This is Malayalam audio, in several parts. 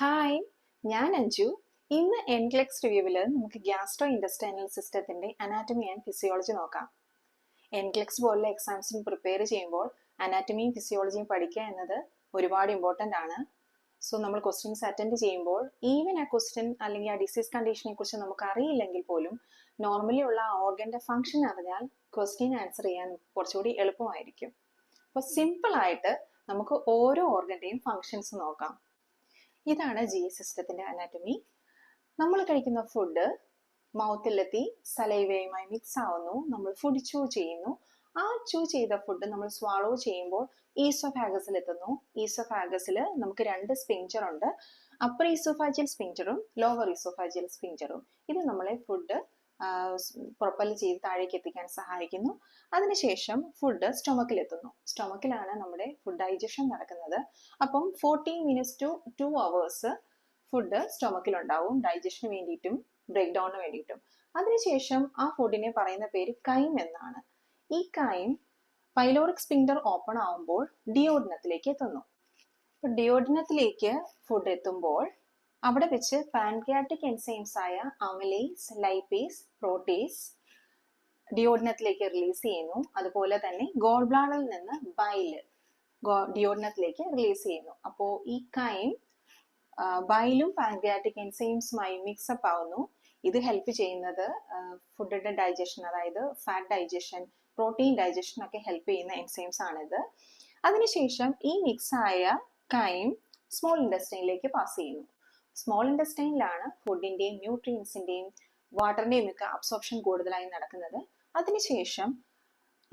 ഹായ്, ഞാൻ അഞ്ജു. ഇന്ന് എൻക്ലെക്സ് റിവ്യൂവിൽ നമുക്ക് ഗ്യാസ്ട്രോ ഇൻഡസ്റ്റൈനൽ സിസ്റ്റത്തിന്റെ അനാറ്റമി ആൻഡ് ഫിസിയോളജി നോക്കാം. എൻക്ലെക്സ് പോലുള്ള എക്സാംസിന് പ്രിപ്പയർ ചെയ്യുമ്പോൾ അനാറ്റമിയും ഫിസിയോളജിയും പഠിക്കുക എന്നത് ഒരുപാട് ഇമ്പോർട്ടൻ്റ് ആണ്. സോ നമ്മൾ ക്വസ്റ്റ്യൻസ് അറ്റൻഡ് ചെയ്യുമ്പോൾ ഈവൻ ആ ക്വസ്റ്റ്യൻ അല്ലെങ്കിൽ ആ ഡിസീസ് കണ്ടീഷനെ കുറിച്ച് നമുക്ക് അറിയില്ലെങ്കിൽ പോലും നോർമലി ഉള്ള ആ ഓർഗൻ്റെ ഫംഗ്ഷൻ അറിഞ്ഞാൽ ക്വസ്റ്റ്യൻ ആൻസർ ചെയ്യാൻ കുറച്ചുകൂടി എളുപ്പമായിരിക്കും. അപ്പോൾ സിമ്പിളായിട്ട് നമുക്ക് ഓരോ ഓർഗൻ്റെയും ഫങ്ഷൻസ് നോക്കാം. ഇതാണ് GI സിസ്റ്റത്തിന്റെ അനാറ്റമി. നമ്മൾ കഴിക്കുന്ന ഫുഡ് മൗത്തിലെത്തി സലൈവയുമായി മിക്സ് ആവുന്നു, നമ്മൾ ഫുഡ് ചൂ ചെയ്യുന്നു. ആ ചൂ ചെയ്ത ഫുഡ് നമ്മൾ സ്വാളോ ചെയ്യുമ്പോൾ ഈസോഫാഗസിൽ എത്തുന്നു. ഈസോഫാഗസിൽ നമുക്ക് രണ്ട് സ്പിങ്ചർ ഉണ്ട്, അപ്പർ ഈസോഫാജിയൽ സ്പിങ്ചറും ലോവർ ഈസോഫാജിയൽ സ്പിങ്ചറും. ഇത് നമ്മളെ ഫുഡ് പ്രൊപ്പൽ ചെയ്ത് താഴേക്ക് എത്തിക്കാൻ സഹായിക്കുന്നു. അതിനുശേഷം ഫുഡ് സ്റ്റൊമക്കിൽ എത്തുന്നു. സ്റ്റൊമക്കിലാണ് നമ്മുടെ ഫുഡ് ഡൈജഷൻ നടക്കുന്നത്. അപ്പം 14 minutes to 2 hours ഫുഡ് സ്റ്റൊമക്കിൽ ഉണ്ടാവും, ഡൈജഷന് വേണ്ടിയിട്ടും ബ്രേക്ക് ഡൗണിന് വേണ്ടിയിട്ടും. അതിനുശേഷം ആ ഫുഡിനെ പറയുന്ന പേര് കൈം എന്നാണ്. ഈ കൈം പൈലോറിക് സ്പിങ്ഡർ ഓപ്പൺ ആവുമ്പോൾ ഡിയോഡിനത്തിലേക്ക് എത്തുന്നു. ഡിയോഡിനത്തിലേക്ക് ഫുഡ് എത്തുമ്പോൾ അവിടെ വെച്ച് പാൻക്രിയാറ്റിക് എൻസൈംസ് ആയ അമിലേസ്, ലൈപ്പേസ്, പ്രോട്ടേസ് ഡിയോഡിനത്തിലേക്ക് റിലീസ് ചെയ്യുന്നു. അതുപോലെ തന്നെ ഗോൾ ബ്ലാഡറിൽ നിന്ന് ബൈല് ഡിയോഡിനത്തിലേക്ക് റിലീസ് ചെയ്യുന്നു. അപ്പോൾ ഈ കൈം ബൈലും പാൻക്രിയാറ്റിക് എൻസൈംസുമായി മിക്സപ്പ് ആവുന്നു. ഇത് ഹെൽപ്പ് ചെയ്യുന്നത് ഫുഡിന്റെ ഡൈജഷൻ, അതായത് ഫാറ്റ് ഡൈജഷൻ, പ്രോട്ടീൻ ഡൈജഷൻ ഒക്കെ ഹെൽപ്പ് ചെയ്യുന്ന എൻസൈംസ് ആണിത്. അതിനുശേഷം ഈ മിക്സായ കൈം സ്മോൾ ഇൻഡസ്റ്റൈനിലേക്ക് പാസ് ചെയ്യുന്നു. സ്മോൾ ഇൻഡസ്റ്റൈനിലാണ് ഫുഡിന്റെയും ന്യൂട്രിയൻസിന്റെയും വാട്ടറിന്റെയും ഒക്കെ അബ്സോർപ്ഷൻ കൂടുതലായി നടക്കുന്നത്. അതിനുശേഷം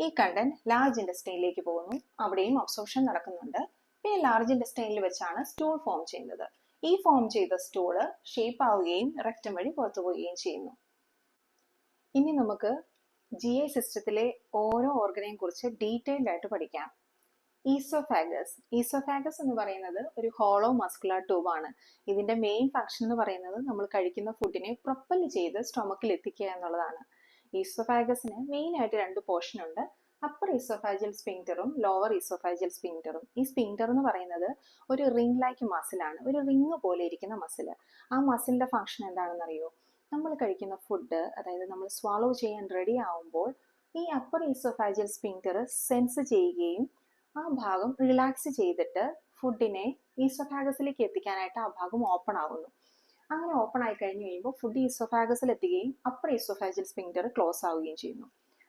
ഈ കണ്ടന്റ് ലാർജ് ഇൻഡസ്റ്റൈനിലേക്ക് പോകുന്നു, അവിടെയും അബ്സോർപ്ഷൻ നടക്കുന്നുണ്ട്. പിന്നെ ലാർജ് ഇൻഡസ്റ്റൈനിൽ വെച്ചാണ് സ്റ്റൂൾ ഫോം ചെയ്യുന്നത്. ഈ ഫോം ചെയ്ത സ്റ്റൂള് ഷേപ്പ് ആവുകയും റെക്ടം വഴി പുറത്തു പോവുകയും ചെയ്യുന്നു. ഇനി നമുക്ക് GI സിസ്റ്റത്തിലെ ഓരോ ഓർഗനെയും കുറിച്ച് ഡീറ്റെയിൽഡ് ആയിട്ട് പഠിക്കാം. ഈസോഫാഗസ് എന്ന് പറയുന്നത് ഒരു ഹോളോ മസ്കുലർ ട്യൂബ് ആണ്. ഇതിന്റെ മെയിൻ ഫംഗ്ഷൻ എന്ന് പറയുന്നത് നമ്മൾ കഴിക്കുന്ന ഫുഡിനെ പ്രൊപ്പൽ ചെയ്ത് സ്റ്റൊമക്കിൽ എത്തിക്കുക എന്നുള്ളതാണ്. ഈസോഫാഗസിന് മെയിൻ ആയിട്ട് രണ്ട് പോർഷൻ ഉണ്ട്, അപ്പർ ഈസോഫാജിയൽ സ്പിങ്ക്ടറും ലോവർ ഈസോഫാജിയൽ സ്പിങ്ക്ടറും. ഈ സ്പിങ്ക്ടർ എന്ന് പറയുന്നത് ഒരു റിംഗ് ലൈക്ക് മസിലാണ്, ഒരു റിംഗ് പോലെ ഇരിക്കുന്ന മസിൽ. ആ മസിലിന്റെ ഫംഗ്ഷൻ എന്താണെന്ന് അറിയോ? നമ്മൾ കഴിക്കുന്ന ഫുഡ്, അതായത് നമ്മൾ സ്വാളോ ചെയ്യാൻ റെഡി ആവുമ്പോൾ ഈ അപ്പർ ഈസോഫാജിയൽ സ്പിങ്ക്ടർ സെൻസ് ചെയ്യുകയും ആ ഭാഗം റിലാക്സ് ചെയ്തിട്ട് ഫുഡിനെ ഈസോഫാഗസിലേക്ക് എത്തിക്കാനായിട്ട് ആ ഭാഗം ഓപ്പൺ ആവുന്നു. അങ്ങനെ ഓപ്പൺ ആയി കഴിഞ്ഞ് കഴിയുമ്പോൾ ഫുഡ് ഈസോഫാഗസിൽ എത്തുകയും അപ്പർ ഈസോഫാജിയൽ സ്പിങ്ക്ടർ ക്ലോസ് ആവുകയും ചെയ്യുന്നു.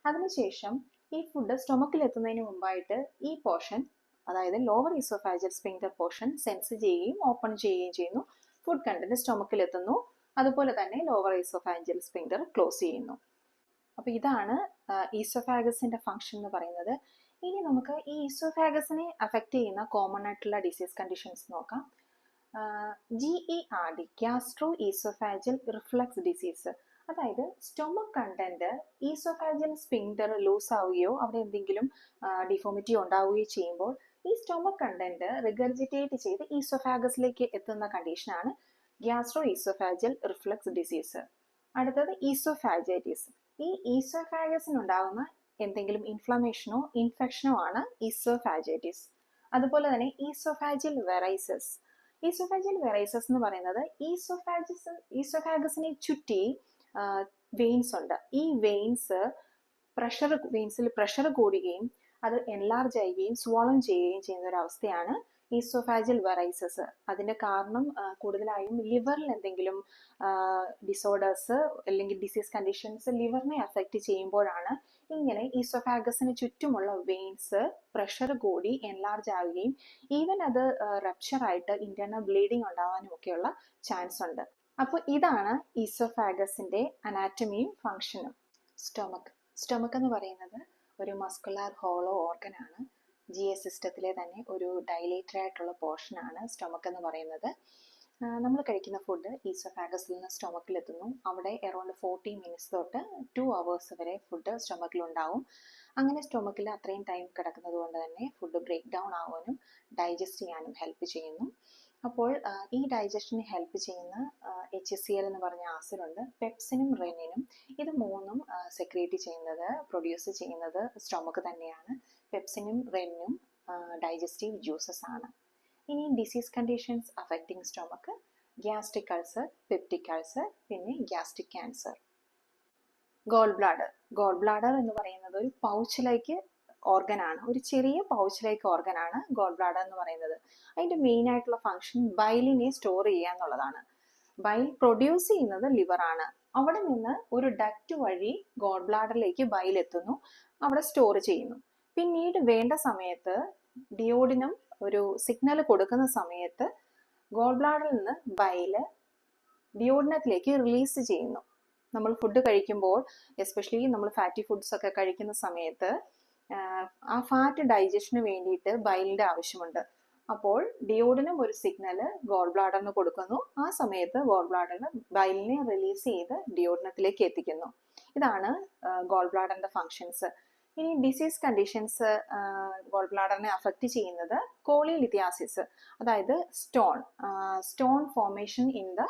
അതിനുശേഷം ഈ ഫുഡ് സ്റ്റൊമക്കിൽ എത്തുന്നതിന് മുമ്പായിട്ട് ഈ പോർഷൻ, അതായത് lower oesophageal sphincter portion sense ചെയ്യുകയും ഓപ്പൺ ചെയ്യുകയും ചെയ്യുന്നു. ഫുഡ് കണ്ടന്റ് സ്റ്റൊമക്കിൽ എത്തുന്നു, അതുപോലെ തന്നെ ലോവർ ഈസോഫാജിയൽ സ്പിങ്ക്ടർ ക്ലോസ് ചെയ്യുന്നു. അപ്പോൾ ഇതാണ് ഈസോഫാഗസിന്റെ ഫംഗ്ഷൻ എന്ന് പറയുന്നത്. ഇനി നമുക്ക് ഈ ഈസോഫാഗസിനെ അഫക്റ്റ് ചെയ്യുന്ന കോമൺ ആയിട്ടുള്ള ഡിസീസ് കണ്ടീഷൻസ് നോക്കാം. GERD, gastro oesophageal reflux disease. അതായത് stomach content oesophageal sphincter loose ആവുകയോ അവിടെ എന്തെങ്കിലും ഡിഫോമിറ്റി ഉണ്ടാവുകയോ ചെയ്യുമ്പോൾ ഈ സ്റ്റൊമക് കണ്ടന്റ് റിഗർജിറ്റേറ്റ് ചെയ്ത് ഈസോഫാഗസിലേക്ക് എത്തുന്ന കണ്ടീഷനാണ് ഗ്യാസ്ട്രോ ഈസോഫാജിയൽ റിഫ്ലക്സ് ഡിസീസ്. അടുത്തത് ഈസോഫാജൈറ്റിസ്. ഈ ഈസോഫാഗസിനുണ്ടാകുന്ന എന്തെങ്കിലും ഇൻഫ്ലമേഷനോ ഇൻഫെക്ഷനോ ആണ് ഈസോഫാജൈറ്റിസ്. അതുപോലെ തന്നെ ഈസോഫാജിയൽ വെറൈസസ്. ഈസോഫാജിയൽ വെറൈസസ് എന്ന് പറയുന്നത് ഈസോഫാഗസിനെ ചുറ്റി വെയിൻസ് ഉണ്ട്. ഈ വെയിൻസിൽ പ്രഷർ കൂടുകയും അത് എൻലാർജ് ആവുകയും സ്വോളൻ ചെയ്യുകയും ചെയ്യുന്ന ഒരു അവസ്ഥയാണ് ഈസോഫാജിയൽ വെറൈസസ്. അതിന്റെ കാരണം കൂടുതലായും ലിവറിൽ എന്തെങ്കിലും ഡിസോർഡേഴ്സ് അല്ലെങ്കിൽ ഡിസീസ് കണ്ടീഷൻസ് ലിവറിനെ അഫക്റ്റ് ചെയ്യുമ്പോഴാണ് ഇങ്ങനെ ഈസോഫാഗസിന് ചുറ്റുമുള്ള വെയിൻസ് പ്രഷർ കൂടി എൻലാർജ് ആവുകയും ഈവൻ അത് റപ്ചർ ആയിട്ട് ഇന്റേണൽ ബ്ലീഡിങ് ഉണ്ടാവാനും ഒക്കെയുള്ള ചാൻസ് ഉണ്ട്. അപ്പോൾ ഇതാണ് ഈസോഫാഗസിന്റെ അനാറ്റമിയും ഫങ്ഷനും. സ്റ്റൊമക് എന്ന് പറയുന്നത് ഒരു മസ്കുലാർ ഹോളോ ഓർഗൻ ആണ്. GI സിസ്റ്റത്തിലെ തന്നെ ഒരു ഡൈലേറ്റഡ് ആയിട്ടുള്ള പോർഷനാണ് സ്റ്റൊമക് എന്ന് പറയുന്നത്. നമ്മൾ കഴിക്കുന്ന ഫുഡ് ഈസോഫാഗസിൽ നിന്ന് സ്റ്റൊമക്കിൽ എത്തുന്നു. അവിടെ അറൗണ്ട് 40 minutes തൊട്ട് 2 hours വരെ ഫുഡ് സ്റ്റൊമക്കിൽ ഉണ്ടാവും. അങ്ങനെ സ്റ്റൊമക്കിൽ അത്രയും ടൈം കിടക്കുന്നത് കൊണ്ട് തന്നെ ഫുഡ് ബ്രേക്ക് ഡൗൺ ആവാനും ഡൈജസ്റ്റ് ചെയ്യാനും ഹെൽപ്പ് ചെയ്യുന്നു. അപ്പോൾ ഈ ഡൈജഷന് ഹെൽപ്പ് ചെയ്യുന്ന HCl എന്ന് പറഞ്ഞ ആസിഡ് ഉണ്ട്, പെപ്സിനും റെനിനും. ഇത് മൂന്നും പ്രൊഡ്യൂസ് ചെയ്യുന്നത് സ്റ്റൊമക്ക് തന്നെയാണ്. പെപ്സിനും റെനിനും ഡൈജസ്റ്റീവ് ജ്യൂസസ് ആണ്. ഇനി disease conditions affecting stomach, gastric ulcer, peptic ulcer, പിന്നെ ഗ്യാസ്ട്രിക് ക്യാൻസർ. ഗോൾ ബ്ലാഡർ എന്ന് പറയുന്നത് ഒരു പൗച്ച് ലൈക്ക് ഓർഗൻ ആണ്, ഒരു ചെറിയ പൗച്ച് ലൈക്ക് ഓർഗൻ ആണ് ഗോൾ ബ്ലാഡർ എന്ന് പറയുന്നത്. അതിന്റെ മെയിൻ ആയിട്ടുള്ള ഫംഗ്ഷൻ ബൈലിനെ സ്റ്റോർ ചെയ്യുക എന്നുള്ളതാണ്. ബൈൽ പ്രൊഡ്യൂസ് ചെയ്യുന്നത് ലിവർ ആണ്. അവിടെ നിന്ന് ഒരു ഡക്റ്റ് വഴി ഗോൾ ബ്ലാഡറിലേക്ക് ബൈൽ എത്തുന്നു, അവിടെ സ്റ്റോർ ചെയ്യുന്നു. പിന്നീട് വേണ്ട സമയത്ത് ഡിയോഡിനം ഒരു സിഗ്നൽ കൊടുക്കുന്ന സമയത്ത് ഗോൾ ബ്ലാഡറിൽ നിന്ന് ബൈല് ഡിയോഡിനത്തിലേക്ക് റിലീസ് ചെയ്യുന്നു. നമ്മൾ ഫുഡ് കഴിക്കുമ്പോൾ, എസ്പെഷ്യലി നമ്മൾ ഫാറ്റി ഫുഡ്സ് ഒക്കെ കഴിക്കുന്ന സമയത്ത് ആ ഫാറ്റ് ഡൈജഷന് വേണ്ടിയിട്ട് ബൈലിന്റെ ആവശ്യമുണ്ട്. അപ്പോൾ ഡിയോഡിനം ഒരു സിഗ്നൽ ഗോൾ ബ്ലാഡറിന് കൊടുക്കുന്നു. ആ സമയത്ത് ഗോൾ ബ്ലാഡറിന് ബൈലിനെ റിലീസ് ചെയ്ത് ഡിയോഡിനത്തിലേക്ക് എത്തിക്കുന്നു. ഇതാണ് ഗോൾ ബ്ലാഡറിന്റെ ഫങ്ഷൻസ്. ഇനി ഡിസീസ് കണ്ടീഷൻസ് ഗോൾ ബ്ലാഡറിനെ അഫക്റ്റ് ചെയ്യുന്നത് കോളിലിത്തിയാസിസ്, അതായത് stone formation in the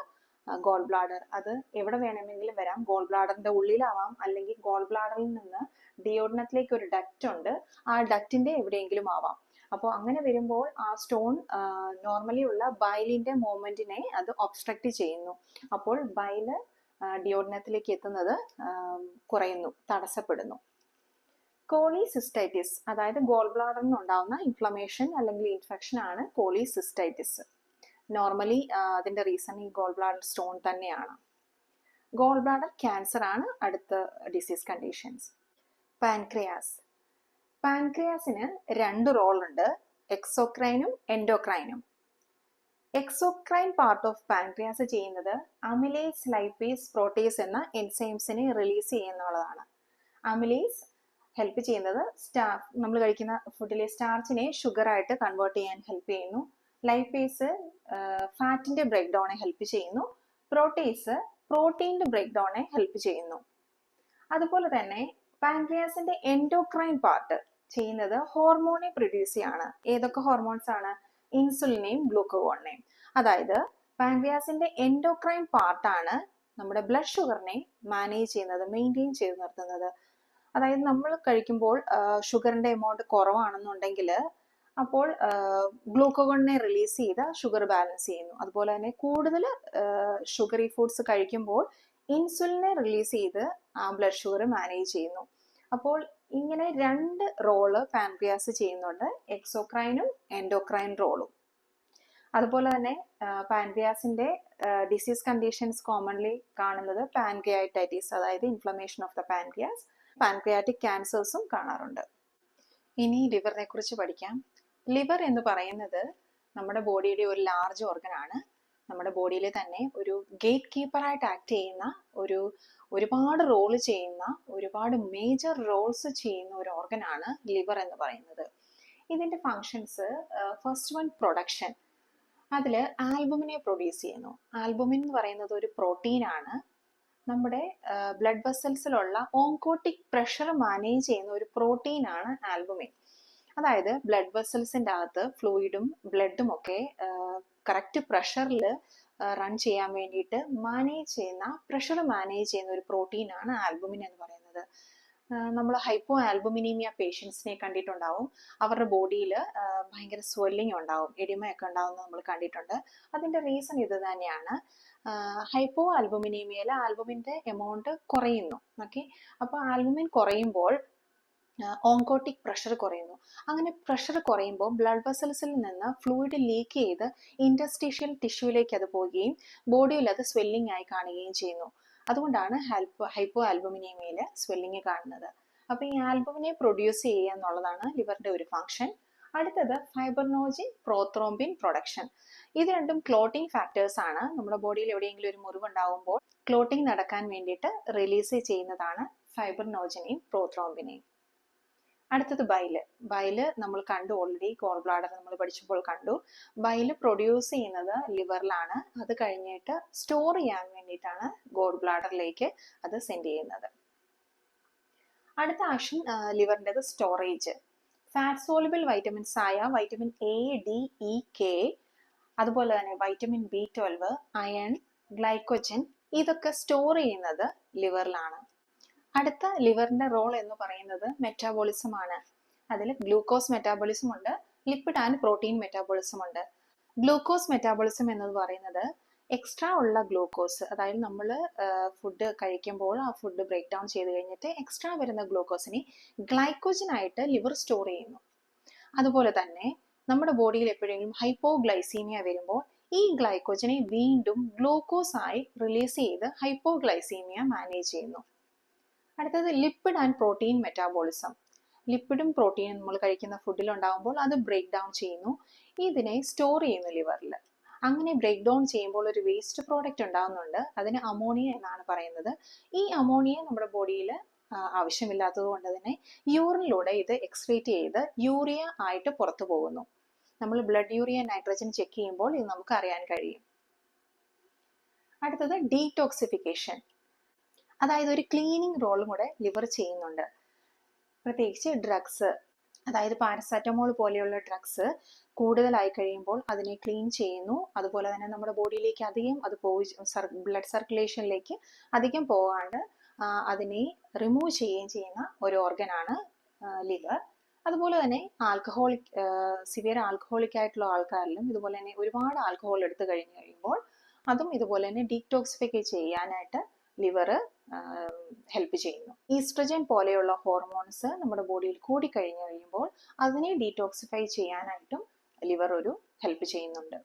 goal bladder. അത് എവിടെ വേണമെങ്കിലും വരാം. ഗോൾ ബ്ലാഡറിന്റെ ഉള്ളിലാവാം, അല്ലെങ്കിൽ ഗോൾ ബ്ലാഡറിൽ നിന്ന് ഡിയോഡിനത്തിലേക്ക് ഒരു ഡക്റ്റ് ഉണ്ട്, ആ ഡക്റ്റിന്റെ എവിടെയെങ്കിലും ആവാം. അപ്പോൾ അങ്ങനെ വരുമ്പോൾ ആ സ്റ്റോൺ നോർമലി ഉള്ള ബൈലിന്റെ മൂവ്മെന്റിനെ അത് ഒബ്സ്ട്രക്റ്റ് ചെയ്യുന്നു. അപ്പോൾ ബൈല് ഡിയോഡിനത്തിലേക്ക് എത്തുന്നത് കുറയുന്നു, തടസ്സപ്പെടുന്നു. കോളിസിസ്റ്റൈറ്റിസ്, അതായത് ഗോൾ ബ്ലാഡറിന് ഉണ്ടാവുന്ന ഇൻഫ്ലമേഷൻ അല്ലെങ്കിൽ ഇൻഫെക്ഷൻ ആണ് കോളിസിസ്റ്റൈറ്റിസ്. നോർമലി അതിന്റെ റീസൺ ഈ ഗോൾ ബ്ലാഡർ സ്റ്റോൺ തന്നെയാണ്. ഗോൾ ബ്ലാഡർ ക്യാൻസർ ആണ് അടുത്ത ഡിസീസ് കണ്ടീഷൻസ്. പാൻക്രിയാസിന് രണ്ട് റോൾ ഉണ്ട്, എക്സോക്രൈനും എൻഡോക്രൈനും. എക്സോക്രൈൻ പാർട്ട് ഓഫ് പാൻക്രിയാസ് ചെയ്യുന്നത് അമിലേസ്, ലൈപ്പേസ്, പ്രോട്ടേസ് എന്ന എൻസൈംസിനെ റിലീസ് ചെയ്യുന്നുള്ളതാണ്. അമിലേസ് ഹെൽപ്പ് ചെയ്യുന്നത് നമ്മൾ കഴിക്കുന്ന ഫുഡിലെ സ്റ്റാർച്ചിനെ ഷുഗർ ആയിട്ട് കൺവേർട്ട് ചെയ്യാൻ ഹെൽപ്പ് ചെയ്യുന്നു. ലൈപ്പേസ് ഫാറ്റിന്റെ ബ്രേക്ക് ഡൗണെ ഹെൽപ്പ് ചെയ്യുന്നു. പ്രോട്ടേസ് പ്രോട്ടീന്റെ ബ്രേക്ക് ഡൗണെ ഹെൽപ്പ് ചെയ്യുന്നു. അതുപോലെ തന്നെ പാൻക്രിയാസിന്റെ എൻഡോക്രൈൻ പാർട്ട് ചെയ്യുന്നത് ഹോർമോണെ പ്രൊഡ്യൂസ് ചെയ്യാണ്. ഏതൊക്കെ ഹോർമോൺസ് ആണ്? ഇൻസുലിനെയും ഗ്ലൂക്കോഗോണിനെയും. അതായത് പാൻക്രിയാസിന്റെ എൻഡോക്രൈൻ പാർട്ടാണ് നമ്മുടെ ബ്ലഡ് ഷുഗറിനെ മാനേജ് ചെയ്യുന്നത്, മെയിൻറ്റെയിൻ ചെയ്ത് നിർത്തുന്നത്. അതായത് നമ്മൾ കഴിക്കുമ്പോൾ ഷുഗറിന്റെ എമൗണ്ട് കുറവാണെന്നുണ്ടെങ്കിൽ അപ്പോൾ ഗ്ലൂക്കോഗോണിനെ റിലീസ് ചെയ്ത് ഷുഗർ ബാലൻസ് ചെയ്യുന്നു. അതുപോലെ തന്നെ കൂടുതൽ ഷുഗറി ഫുഡ്സ് കഴിക്കുമ്പോൾ ഇൻസുലിനെ റിലീസ് ചെയ്ത് ആ ബ്ലഡ് ഷുഗർ മാനേജ് ചെയ്യുന്നു. അപ്പോൾ ഇങ്ങനെ രണ്ട് റോള് പാൻക്രിയാസ് ചെയ്യുന്നുണ്ട്, എക്സോക്രൈനും എൻഡോക്രൈൻ റോളും. അതുപോലെ തന്നെ പാൻക്രിയാസിന്റെ ഡിസീസ് കണ്ടീഷൻസ് കോമൺലി കാണുന്നത് പാൻക്രിയാറ്റൈറ്റിസ്, അതായത് inflammation of the pancreas, pancreatic ക്യാൻസേഴ്സും കാണാറുണ്ട്. ഇനി ലിവറിനെ കുറിച്ച് പഠിക്കാം. ലിവർ എന്ന് പറയുന്നത് നമ്മുടെ ബോഡിയുടെ ഒരു ലാർജ് ഓർഗൻ ആണ്. നമ്മുടെ ബോഡിയിൽ തന്നെ ഒരു ഗേറ്റ് കീപ്പറായിട്ട് ആക്ട് ചെയ്യുന്ന, ഒരുപാട് റോള് ചെയ്യുന്ന, ഒരുപാട് മേജർ റോൾസ് ചെയ്യുന്ന ഒരു ഓർഗൻ ആണ് ലിവർ എന്ന് പറയുന്നത്. ഇതിന്റെ ഫങ്ഷൻസ്, ഫസ്റ്റ് വൺ പ്രൊഡക്ഷൻ. അതിൽ ആൽബുമിനെ പ്രൊഡ്യൂസ് ചെയ്യുന്നു. ആൽബുമിൻ എന്ന് പറയുന്നത് ഒരു പ്രോട്ടീൻ ആണ്. നമ്മുടെ ബ്ലഡ് വെസൽസിലുള്ള ഓങ്കോട്ടിക് പ്രഷർ മാനേജ് ചെയ്യുന്ന ഒരു പ്രോട്ടീൻ ആണ് ആൽബുമിൻ. അതായത് ബ്ലഡ് വെസൽസിൻ്റെ അകത്ത് ഫ്ലൂയിഡും ബ്ലഡും ഒക്കെ കറക്റ്റ് പ്രഷറിൽ റൺ ചെയ്യാൻ വേണ്ടിയിട്ട് പ്രഷർ മാനേജ് ചെയ്യുന്ന ഒരു പ്രോട്ടീൻ ആണ് ആൽബുമിൻ എന്ന് പറയുന്നത്. നമ്മൾ ഹൈപ്പോ ആൽബുമിനീമിയ പേഷ്യൻസിനെ കണ്ടിട്ടുണ്ടാവും. അവരുടെ ബോഡിയിൽ ഭയങ്കര സ്വെല്ലിംഗ് ഉണ്ടാവും, എഡിമയൊക്കെ ഉണ്ടാവുന്നത് നമ്മൾ കണ്ടിട്ടുണ്ട്. അതിന്റെ റീസൺ ഇത് തന്നെയാണ്. ഹൈപ്പോ ആൽബുമിനീമിയയിൽ ആൽബുമിന്റെ എമൗണ്ട് കുറയുന്നു. ഓക്കെ, അപ്പോൾ ആൽബുമിൻ കുറയുമ്പോൾ ഓങ്കോട്ടിക് പ്രഷർ കുറയുന്നു. അങ്ങനെ പ്രഷർ കുറയുമ്പോൾ ബ്ലഡ് വെസൽസിൽ നിന്ന് ഫ്ലൂയിഡ് ലീക്ക് ചെയ്ത് ഇൻറ്റർസ്റ്റീഷ്യൽ ടിഷ്യൂവിലേക്ക് അത് പോവുകയും ബോഡിയിൽ അത് സ്വെല്ലിംഗ് ആയി കാണുകയും ചെയ്യുന്നു. അതുകൊണ്ടാണ് ഹൈപ്പോ ആൽബുമിനീമിയയിൽ സ്വെല്ലിംഗ് കാണുന്നത്. അപ്പോൾ ഈ ആൽബുമിനെ പ്രൊഡ്യൂസ് ചെയ്യുക എന്നുള്ളതാണ് ലിവറിന്റെ ഒരു ഫംഗ്ഷൻ. അടുത്തത് ഫൈബ്രിനോജൻ, പ്രോത്രോംബിൻ പ്രൊഡക്ഷൻ. ഇത് രണ്ടും ക്ലോട്ടിംഗ് ഫാക്ടേഴ്സ് ആണ്. നമ്മുടെ ബോഡിയിൽ എവിടെയെങ്കിലും ഒരു മുറിവുണ്ടാവുമ്പോൾ ക്ലോട്ടിംഗ് നടക്കാൻ വേണ്ടിയിട്ട് റിലീസ് ചെയ്യുന്നതാണ് ഫൈബ്രിനോജനെയും പ്രോത്രോംബിനെയും. അടുത്തത് ബൈല് നമ്മൾ കണ്ടു ഓൾറെഡി, ഗോൾ ബ്ലാഡർ നമ്മൾ പഠിച്ചപ്പോൾ കണ്ടു. ബൈല് പ്രൊഡ്യൂസ് ചെയ്യുന്നത് ലിവറിലാണ്. അത് കഴിഞ്ഞിട്ട് സ്റ്റോർ ചെയ്യാൻ വേണ്ടിയിട്ടാണ് ഗോൾ ബ്ലാഡറിലേക്ക് അത് സെൻഡ് ചെയ്യുന്നത്. അടുത്ത ആക്ഷൻ ലിവറിൻ്റെത് സ്റ്റോറേജ്. ഫാറ്റ് സോളുബിൾ വൈറ്റമിൻസ് ആയ vitamin A, D, E, K, അതുപോലെ തന്നെ വൈറ്റമിൻ B12, അയൺ, ഗ്ലൈക്കോജൻ, ഇതൊക്കെ സ്റ്റോർ ചെയ്യുന്നത് ലിവറിലാണ്. അടുത്ത ലിവറിന്റെ റോൾ എന്ന് പറയുന്നത് മെറ്റാബോളിസം ആണ്. അതിൽ ഗ്ലൂക്കോസ് മെറ്റാബോളിസം ഉണ്ട്, ലിപ്പിഡ് ആൻഡ് പ്രോട്ടീൻ മെറ്റാബോളിസം ഉണ്ട്. ഗ്ലൂക്കോസ് മെറ്റാബോളിസം എന്ന് പറയുന്നത് എക്സ്ട്രാ ഉള്ള ഗ്ലൂക്കോസ്, അതായത് നമ്മൾ ഫുഡ് കഴിക്കുമ്പോൾ ആ ഫുഡ് ബ്രേക്ക് ഡൗൺ ചെയ്ത് കഴിഞ്ഞിട്ട് എക്സ്ട്രാ വരുന്ന ഗ്ലൂക്കോസിനെ ഗ്ലൈക്കോജൻ ആയിട്ട് ലിവർ സ്റ്റോർ ചെയ്യുന്നു. അതുപോലെ തന്നെ നമ്മുടെ ബോഡിയിൽ എപ്പോഴെങ്കിലും ഹൈപ്പോഗ്ലൈസീമിയ വരുമ്പോൾ ഈ ഗ്ലൈക്കോജനെ വീണ്ടും ഗ്ലൂക്കോസ് ആയി റിലീസ് ചെയ്ത് ഹൈപ്പോഗ്ലൈസീമിയ മാനേജ് ചെയ്യുന്നു. അടുത്തത് ലിപ്പിഡ് ആൻഡ് പ്രോട്ടീൻ മെറ്റാബോളിസം. ലിപ്പിഡും പ്രോട്ടീനും നമ്മൾ കഴിക്കുന്ന ഫുഡിൽ ഉണ്ടാകുമ്പോൾ അത് ബ്രേക്ക് ഡൗൺ ചെയ്യുന്നു, ഇതിനെ സ്റ്റോർ ചെയ്യുന്നു ലിവറിൽ. അങ്ങനെ ബ്രേക്ക് ഡൗൺ ചെയ്യുമ്പോൾ ഒരു വേസ്റ്റ് പ്രോഡക്റ്റ് ഉണ്ടാകുന്നുണ്ട്, അതിന് അമോണിയ എന്നാണ് പറയുന്നത്. ഈ അമോണിയ നമ്മുടെ ബോഡിയിൽ ആവശ്യമില്ലാത്തത് കൊണ്ട് തന്നെ യൂറിനിലൂടെ ഇത് എക്സ്ക്രീറ്റ് ചെയ്ത് യൂറിയ ആയിട്ട് പുറത്തു പോകുന്നു. നമ്മൾ ബ്ലഡ് യൂറിയ നൈട്രജൻ ചെക്ക് ചെയ്യുമ്പോൾ ഇത് നമുക്ക് അറിയാൻ കഴിയും. അടുത്തത് ഡീടോക്സിഫിക്കേഷൻ, അതായത് ഒരു ക്ലീനിങ് റോളും കൂടെ ലിവർ ചെയ്യുന്നുണ്ട്. പ്രത്യേകിച്ച് ഡ്രഗ്സ്, അതായത് പാരസെറ്റമോൾ പോലെയുള്ള ഡ്രഗ്സ് കൂടുതലായി കഴിയുമ്പോൾ അതിനെ ക്ലീൻ ചെയ്യുന്നു. അതുപോലെ തന്നെ നമ്മുടെ ബോഡിയിലേക്ക് അധികം അത് ബ്ലഡ് സർക്കുലേഷനിലേക്ക് അധികം പോകാണ്ട് അതിനെ റിമൂവ് ചെയ്യുകയും ചെയ്യുന്ന ഒരു ഓർഗനാണ് ലിവർ. അതുപോലെ തന്നെ സിവിയർ ആൽക്കഹോളിക് ആയിട്ടുള്ള ആൾക്കാരിലും ഇതുപോലെ തന്നെ ഒരുപാട് ആൽക്കഹോൾ എടുത്തു കഴിയുമ്പോൾ അതും ഇതുപോലെ തന്നെ ഡീടോക്സിഫൈ ചെയ്യാനായിട്ട് ലിവർ ഹെൽപ്പ് ചെയ്യുന്നു. ഈസ്ട്രജൻ പോലെയുള്ള ഹോർമോൺസ് നമ്മുടെ ബോഡിയിൽ കൂടിക്കഴിഞ്ഞു കഴിയുമ്പോൾ അതിനെ ഡീടോക്സിഫൈ ചെയ്യാനായിട്ടും ലിവർ ഒരു ഹെൽപ്പ് ചെയ്യുന്നുണ്ട്.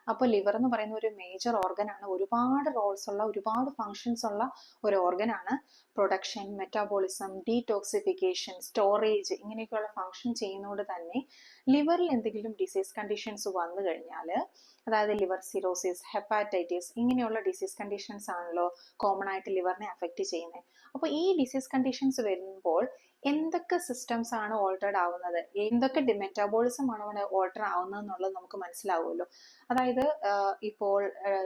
അപ്പോൾ ലിവർ എന്ന് പറയുന്ന ഒരു മേജർ ഓർഗനാണ്, ഒരുപാട് റോൾസ് ഉള്ള, ഒരുപാട് ഫങ്ഷൻസ് ഉള്ള ഒരു ഓർഗനാണ്. പ്രൊഡക്ഷൻ, മെറ്റാബോളിസം, ഡീടോക്സിഫിക്കേഷൻ, സ്റ്റോറേജ്, ഇങ്ങനെയൊക്കെയുള്ള ഫങ്ഷൻ ചെയ്യുന്നതുകൊണ്ട് തന്നെ ലിവറിൽ എന്തെങ്കിലും ഡിസീസ് കണ്ടീഷൻസ് വന്നു കഴിഞ്ഞാൽ, അതായത് ലിവർ സിറോസിസ്, ഹെപ്പാറ്റൈറ്റിസ്, ഇങ്ങനെയുള്ള ഡിസീസ് കണ്ടീഷൻസ് ആണല്ലോ കോമൺ ആയിട്ട് ലിവറിനെ അഫക്റ്റ് ചെയ്യുന്നത്. അപ്പോൾ ഈ ഡിസീസ് കണ്ടീഷൻസ് വരുമ്പോൾ എന്തൊക്കെ സിസ്റ്റംസ് ആണ് ഓൾട്ടേഡ് ആവുന്നത്, എന്തൊക്കെ മെറ്റാബോളിസം ആണ് അവിടെ ഓൾട്ടർ ആവുന്നത് എന്നുള്ളത് നമുക്ക് മനസ്സിലാവുമല്ലോ. അതായത് ഇപ്പോൾ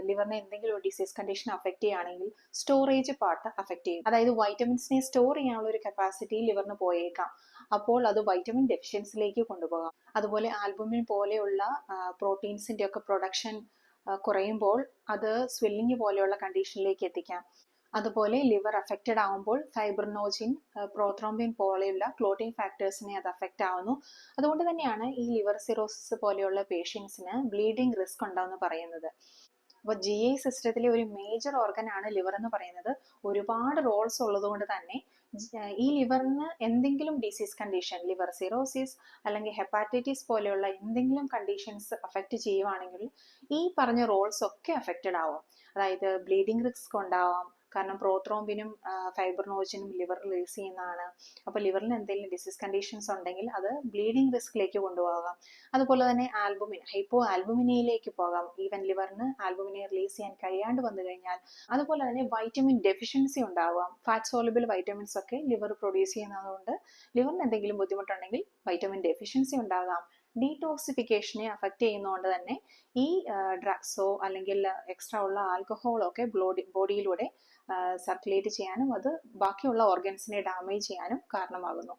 ലിവറിനെ എന്തെങ്കിലും ഒരു ഡിസീസ് കണ്ടീഷൻ അഫക്റ്റ് ചെയ്യുകയാണെങ്കിൽ സ്റ്റോറേജ് പാർട്ട് അഫക്റ്റ് ചെയ്യും. അതായത് വൈറ്റമിൻസിനെ സ്റ്റോർ ചെയ്യാനുള്ള ഒരു കപ്പാസിറ്റി ലിവറിന് പോയേക്കാം, അപ്പോൾ അത് വൈറ്റമിൻ ഡെഫിഷ്യൻസിലേക്ക് കൊണ്ടുപോകാം. അതുപോലെ ആൽബുമിൻ പോലെയുള്ള പ്രോട്ടീൻസിന്റെ ഒക്കെ പ്രൊഡക്ഷൻ കുറയുമ്പോൾ അത് സ്വെല്ലിങ് പോലെയുള്ള കണ്ടീഷനിലേക്ക് എത്തിക്കാം. അതുപോലെ ലിവർ അഫക്റ്റഡ് ആവുമ്പോൾ ഫൈബ്രിനോജിൻ, പ്രോത്രോംബിൻ പോലെയുള്ള ക്ലോട്ടിംഗ് ഫാക്ടേഴ്സിനെ അത് അഫക്റ്റ് ആവുന്നു. അതുകൊണ്ട് തന്നെയാണ് ഈ ലിവർ സിറോസിസ് പോലെയുള്ള പേഷ്യൻസിന് ബ്ലീഡിംഗ് റിസ്ക് ഉണ്ടാവുമെന്ന് പറയുന്നത്. അപ്പോൾ GI സിസ്റ്റത്തിലെ ഒരു മേജർ ഓർഗൻ ആണ് ലിവർ എന്ന് പറയുന്നത്. ഒരുപാട് റോൾസ് ഉള്ളത് കൊണ്ട് തന്നെ ഈ ലിവറിന് എന്തെങ്കിലും ഡിസീസ് കണ്ടീഷൻ, ലിവർ സിറോസിസ് അല്ലെങ്കിൽ ഹെപ്പാറ്റൈറ്റിസ് പോലെയുള്ള എന്തെങ്കിലും കണ്ടീഷൻസ് അഫക്റ്റ് ചെയ്യുവാണെങ്കിൽ ഈ പറഞ്ഞ റോൾസ് ഒക്കെ അഫക്റ്റഡ് ആവും. അതായത് ബ്ലീഡിംഗ് റിസ്ക് ഉണ്ടാവാം, കാരണം പ്രോത്രോംബിനും ഫൈബ്രിനോജിനും ലിവർ റിലീസ് ചെയ്യുന്നതാണ്. അപ്പോൾ ലിവറിൽ എന്തെങ്കിലും ഡിസീസ് കണ്ടീഷൻസ് ഉണ്ടെങ്കിൽ അത് ബ്ലീഡിംഗ് റിസ്കിലേക്ക് കൊണ്ടുപോകാം. അതുപോലെ തന്നെ ആൽബുമിൻ, ഹൈപ്പോ ആൽബുമിനിയിലേക്ക് പോകാം, ഈവൻ ലിവറിന് ആൽബുമിനെ റിലീസ് ചെയ്യാൻ കഴിയാണ്ട് വന്നു കഴിഞ്ഞാൽ. അതുപോലെ തന്നെ വൈറ്റമിൻ ഡെഫിഷ്യൻസി ഉണ്ടാവാം, ഫാറ്റ് സോലുബിൾ വൈറ്റമിൻസ് ഒക്കെ ലിവർ പ്രൊഡ്യൂസ് ചെയ്യുന്നതുകൊണ്ട് ലിവറിന് എന്തെങ്കിലും ബുദ്ധിമുട്ടുണ്ടെങ്കിൽ വൈറ്റമിൻ ഡെഫിഷ്യൻസി ഉണ്ടാകാം. ഡീടോക്സിഫിക്കേഷനെ അഫക്റ്റ് ചെയ്യുന്നതുകൊണ്ട് തന്നെ ഈ ഡ്രഗ്സോ അല്ലെങ്കിൽ എക്സ്ട്രാ ഉള്ള ആൽക്കഹോളോ ഒക്കെ ബോഡിയിലൂടെ സർക്കുലേറ്റ് ചെയ്യാനും അത് ബാക്കിയുള്ള ഓർഗൻസിനെ ഡാമേജ് ചെയ്യാനും കാരണമാകുന്നു.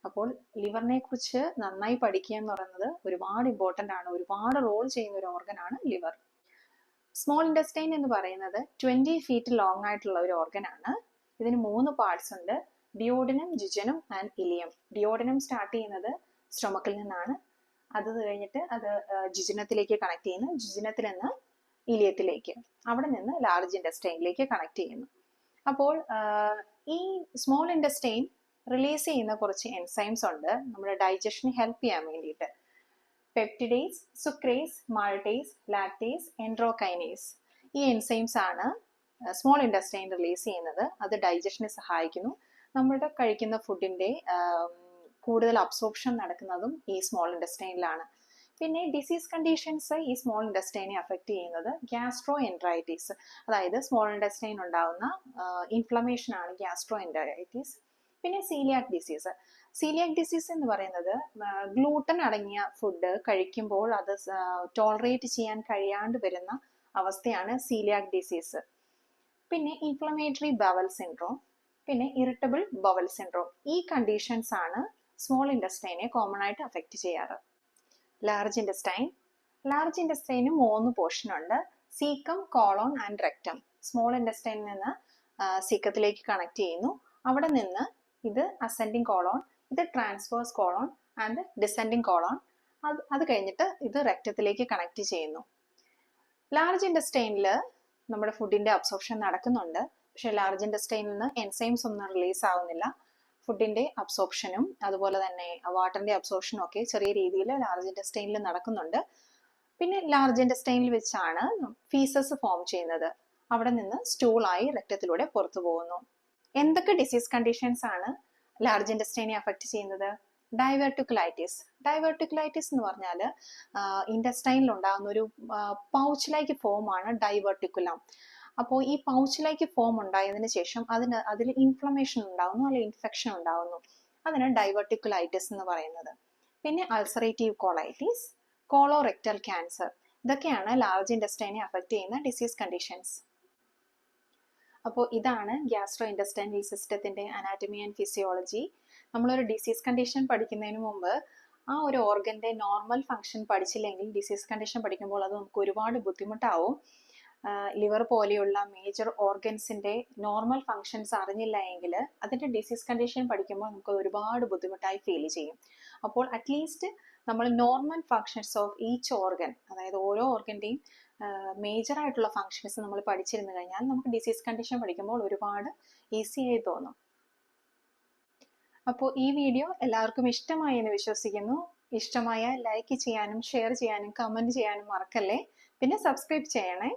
അപ്പോൾ ലിവറിനെ കുറിച്ച് നന്നായി പഠിക്കുക എന്ന് പറയുന്നത് ഒരുപാട് ഇമ്പോർട്ടൻ്റ് ആണ്, ഒരുപാട് റോൾ ചെയ്യുന്ന ഒരു ഓർഗനാണ് ലിവർ. സ്മോൾ ഇൻറ്റസ്റ്റൈൻ എന്ന് പറയുന്നത് 20 feet ലോങ് ആയിട്ടുള്ള ഒരു ഓർഗനാണ്. ഇതിന് 3 പാർട്സ് ഉണ്ട്: duodenum, jejunum and ileum. Duodenum start ചെയ്യുന്നത് സ്റ്റൊമക്കിൽ നിന്നാണ്, അത് കഴിഞ്ഞിട്ട് അത് ജിജനത്തിലേക്ക് കണക്ട് ചെയ്യുന്നു, ജിജനത്തിൽ നിന്ന് ഇലിയത്തിലേക്ക്, അവിടെ നിന്ന് ലാർജ് ഇൻറ്റസ്റ്റൈനിലേക്ക് കണക്ട് ചെയ്യുന്നു. അപ്പോൾ ഈ സ്മോൾ ഇൻറ്റസ്റ്റൈൻ റിലീസ് ചെയ്യുന്ന കുറച്ച് എൻസൈംസ് ഉണ്ട് നമ്മുടെ ഡൈജഷന് ഹെൽപ്പ് ചെയ്യാൻ വേണ്ടിയിട്ട്. പെപ്റ്റിഡേസ്, സുക്രേസ്, മാൾട്ടേസ്, ലാക്ടേസ്, എൻട്രോകൈനേസ്, ഈ എൻസൈംസ് ആണ് സ്മോൾ ഇൻറ്റസ്റ്റൈൻ റിലീസ് ചെയ്യുന്നത്. അത് ഡൈജഷനെ സഹായിക്കുന്നു. നമ്മുടെ കഴിക്കുന്ന ഫുഡിന്റെ കൂടുതൽ അബ്സോർപ്ഷൻ നടക്കുന്നതും ഈ സ്മോൾ ഇൻറ്റസ്റ്റൈനിലാണ്. പിന്നെ ഡിസീസ് കണ്ടീഷൻസ് ഈ സ്മോൾ ഇൻറ്റസ്റ്റൈനെ അഫക്റ്റ് ചെയ്യുന്നത് ഗ്യാസ്ട്രോ എൻട്രൈറ്റിസ്, അതായത് സ്മോൾ ഇൻറ്റസ്റ്റൈൻ ഉണ്ടാകുന്ന ഇൻഫ്ലമേഷൻ ആണ് ഗ്യാസ്ട്രോ എൻട്രൈറ്റിസ്. പിന്നെ സീലിയാക് ഡിസീസ്. സീലിയാക് ഡിസീസ് എന്ന് പറയുന്നത് ഗ്ലൂട്ടൻ അടങ്ങിയ ഫുഡ് കഴിക്കുമ്പോൾ അത് ടോളറേറ്റ് ചെയ്യാൻ കഴിയാണ്ട് വരുന്ന അവസ്ഥയാണ് സീലിയാക് ഡിസീസ്. പിന്നെ ഇൻഫ്ലമേറ്ററി ബവൽ സിൻഡ്രോം, പിന്നെ ഇറിറ്റബിൾ ബവൽ സിൻഡ്രോം, ഈ കണ്ടീഷൻസ് ആണ് സ്മോൾ ഇൻറ്റസ്റ്റൈനെ കോമൺ ആയിട്ട് അഫക്റ്റ് ചെയ്യാറ്. Large intestine. ലാർജ് ഇൻറ്റസ്റ്റൈന് 3 പോർഷൻ ഉണ്ട്: caecum, colon and rectum. Small ഇൻറ്റസ്റ്റൈനിൽ നിന്ന് സീക്കത്തിലേക്ക് കണക്ട് ചെയ്യുന്നു, അവിടെ നിന്ന് ഇത് അസെൻഡിങ് കോളോൺ, ഇത് transverse colon and descending colon, അത് കഴിഞ്ഞിട്ട് ഇത് റെക്റ്റത്തിലേക്ക് കണക്ട് ചെയ്യുന്നു. ലാർജ് ഇൻഡസ്റ്റൈനിൽ നമ്മുടെ ഫുഡിന്റെ അബ്സോർപ്ഷൻ നടക്കുന്നുണ്ട്. പക്ഷെ ലാർജ് ഇൻഡസ്റ്റൈനിൽ നിന്ന് എൻസൈംസ് ഒന്നും റിലീസ് ആവുന്നില്ല. ഫുഡിന്റെ അബ്സോർപ്ഷനും അതുപോലെ തന്നെ വാട്ടറിന്റെ അബ്സോർപ്ഷനും ഒക്കെ ചെറിയ രീതിയിൽ ലാർജ് ഇൻഡസ്റ്റൈനിൽ നടക്കുന്നുണ്ട്. പിന്നെ ലാർജ് ഇൻഡസ്റ്റൈനിൽ വെച്ചാണ് ഫീസസ് ഫോം ചെയ്യുന്നത്. അവിടെ നിന്ന് സ്റ്റൂളായി രക്തത്തിലൂടെ പുറത്തു പോകുന്നു. എന്തൊക്കെ ഡിസീസ് കണ്ടീഷൻസ് ആണ് ലാർജ് ഇൻഡസ്റ്റൈനെ അഫക്ട് ചെയ്യുന്നത്? ഡൈവേർട്ടിക്കുലൈറ്റിസ് എന്ന് പറഞ്ഞാൽ ഇൻഡസ്റ്റൈനിൽ ഉണ്ടാകുന്ന ഒരു പൗച്ച് ലൈക്ക് ഫോം ആണ് ഡൈവേർട്ടിക്കുലം. അപ്പോൾ ഈ പൗച്ച് ലൈക്ക് ഫോം ഉണ്ടായതിനു ശേഷം അതിൽ ഇൻഫ്ലമേഷൻ ഉണ്ടാകുന്നു, അല്ലെങ്കിൽ ഇൻഫെക്ഷൻ ഉണ്ടാകുന്നു. അതിന് ഡൈവേർട്ടിക്കുലൈറ്റിസ് എന്ന് പറയുന്നത്. പിന്നെ അൾസറേറ്റീവ് കോളൈറ്റിസ്, കോളോറെക്ടൽ ക്യാൻസർ, ഇതൊക്കെയാണ് ലാർജ് ഇൻഡസ്റ്റൈനെ അഫക്ട് ചെയ്യുന്ന ഡിസീസ് കണ്ടീഷൻസ്. അപ്പോൾ ഇതാണ് ഗ്യാസ്ട്രോ ഇൻഡസ്റ്റൈനൽ സിസ്റ്റത്തിന്റെ അനാറ്റമി ആൻഡ് ഫിസിയോളജി. നമ്മളൊരു ഡിസീസ് കണ്ടീഷൻ പഠിക്കുന്നതിന് മുമ്പ് ആ ഒരു ഓർഗന്റെ നോർമൽ ഫംഗ്ഷൻ പഠിച്ചില്ലെങ്കിൽ ഡിസീസ് കണ്ടീഷൻ പഠിക്കുമ്പോൾ അത് നമുക്ക് ഒരുപാട് ബുദ്ധിമുട്ടാവും. ലിവർ പോലെയുള്ള മേജർ ഓർഗൻസിന്റെ നോർമൽ ഫങ്ഷൻസ് അറിഞ്ഞില്ല എങ്കിൽ അതിന്റെ ഡിസീസ് കണ്ടീഷൻ പഠിക്കുമ്പോൾ നമുക്ക് ഒരുപാട് ബുദ്ധിമുട്ടായി ഫീൽ ചെയ്യും. അപ്പോൾ അറ്റ്ലീസ്റ്റ് നമ്മൾ normal functions of each organ, അതായത് ഓരോ ഓർഗന്റെയും മേജർ ആയിട്ടുള്ള ഫങ്ഷൻസ് നമ്മൾ പഠിച്ചിരുന്നു കഴിഞ്ഞാൽ നമുക്ക് ഡിസീസ് കണ്ടീഷൻ പഠിക്കുമ്പോൾ ഒരുപാട് ഈസി ആയി തോന്നും. അപ്പോൾ ഈ വീഡിയോ എല്ലാവർക്കും ഇഷ്ടമായി എന്ന് വിശ്വസിക്കുന്നു. ഇഷ്ടമായ ലൈക്ക് ചെയ്യാനും ഷെയർ ചെയ്യാനും കമന്റ് ചെയ്യാനും മറക്കല്ലേ. പിന്നെ സബ്സ്ക്രൈബ് ചെയ്യണേ.